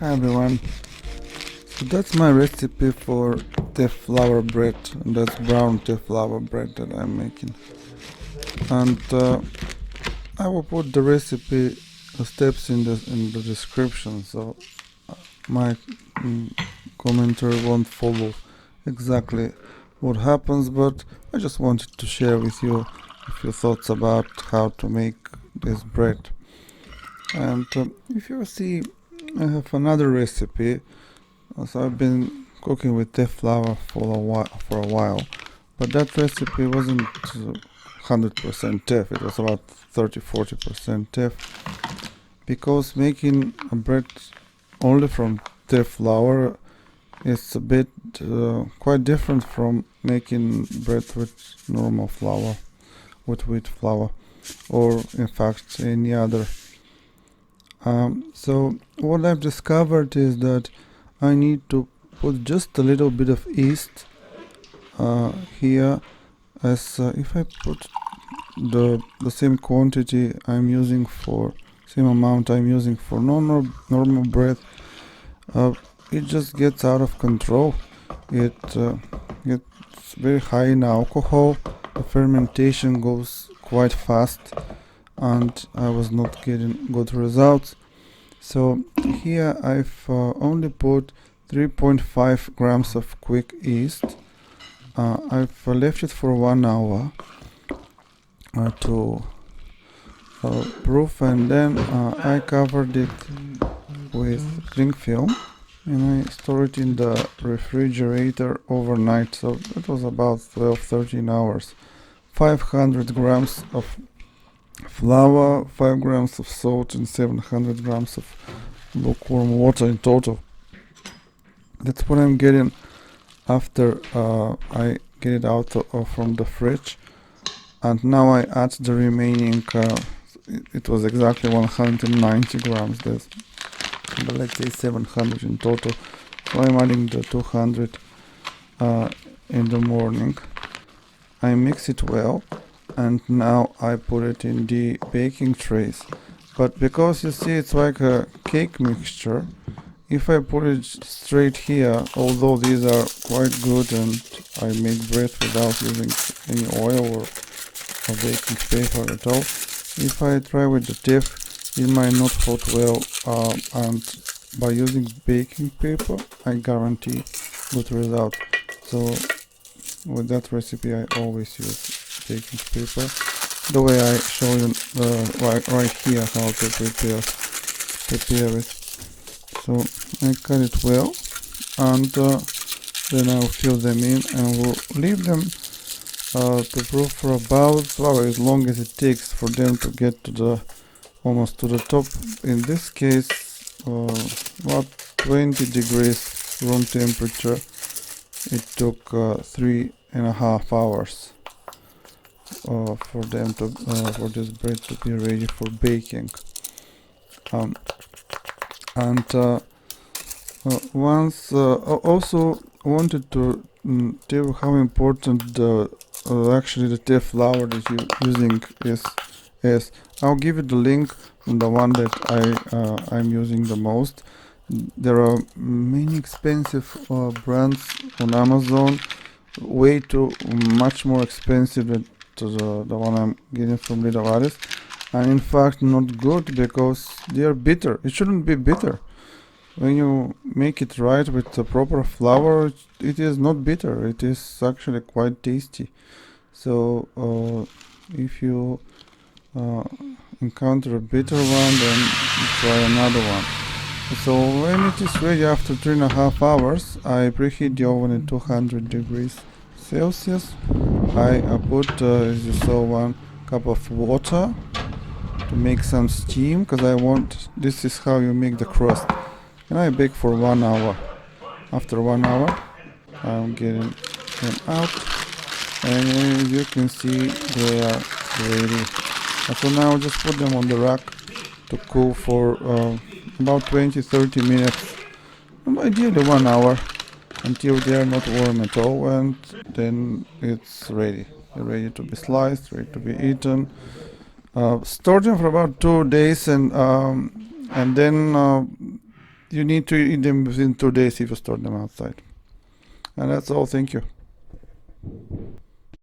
Hi everyone, so that's my recipe for Teff flour bread, and that's brown Teff flour bread that I'm making. And I will put the recipe steps in the description, so my commentary won't follow exactly what happens, but I just wanted to share with you a few thoughts about how to make this bread. And if you see, I have another recipe. So I've been cooking with Teff flour for a while, but that recipe wasn't 100% Teff. It was about 30-40% Teff, because making a bread only from Teff flour is a bit quite different from making bread with normal flour, with wheat flour, or in fact any other. So what I've discovered is that I need to put just a little bit of yeast here, as if I put the same quantity I'm using for same amount I'm using for normal bread, it just gets out of control. It gets very high in alcohol. The fermentation goes quite fast, and I was not getting good results. So here I've only put 3.5 grams of quick yeast. I've left it for 1 hour to proof, and then I covered it with cling film, and I stored it in the refrigerator overnight, so it was about 12-13 hours. 500 grams of flour, 5 grams of salt, and 700 grams of lukewarm water in total. That's what I'm getting after I get it out from the fridge. And now I add the remaining, it was exactly 190 grams, but let's say 700 in total. So I'm adding the 200 in the morning. I mix it well, and now I put it in the baking trays. But because you see it's like a cake mixture, if I put it straight here, although these are quite good and I make bread without using any oil or baking paper at all, if I try with the Teff, it might not hold well, and by using baking paper I guarantee good result. So with that recipe I always use baking paper, the way I show you right here how to prepare it. So I cut it well, and then I'll fill them in, and we'll leave them to proof for about as long as it takes for them to get to the almost to the top. In this case, about 20 degrees room temperature. It took 3.5 hours for them to for this bread to be ready for baking. Once also wanted to tell you how important actually the Teff flour that you're using is. I'll give you the link on the one that I'm using the most. There are many expensive brands on Amazon, way too much more expensive than the one I'm getting from Little Alice, and in fact not good because they are bitter. It shouldn't be bitter. When you make it right with the proper flour, it is not bitter. It is actually quite tasty. So if you encounter a bitter one, then try another one. So when it is ready after 3.5 hours, I preheat the oven at 200 degrees Celsius. I put, as you saw, 1 cup of water to make some steam, because this is how you make the crust. And I bake for 1 hour. After 1 hour, I'm getting them out, and as you can see, they are ready. So now just put them on the rack to cool for about 20-30 minutes, ideally 1 hour, until they are not warm at all, and then it's ready. They're ready to be sliced, ready to be eaten. Store them for about 2 days, and then you need to eat them within 2 days if you store them outside. And that's all. Thank you.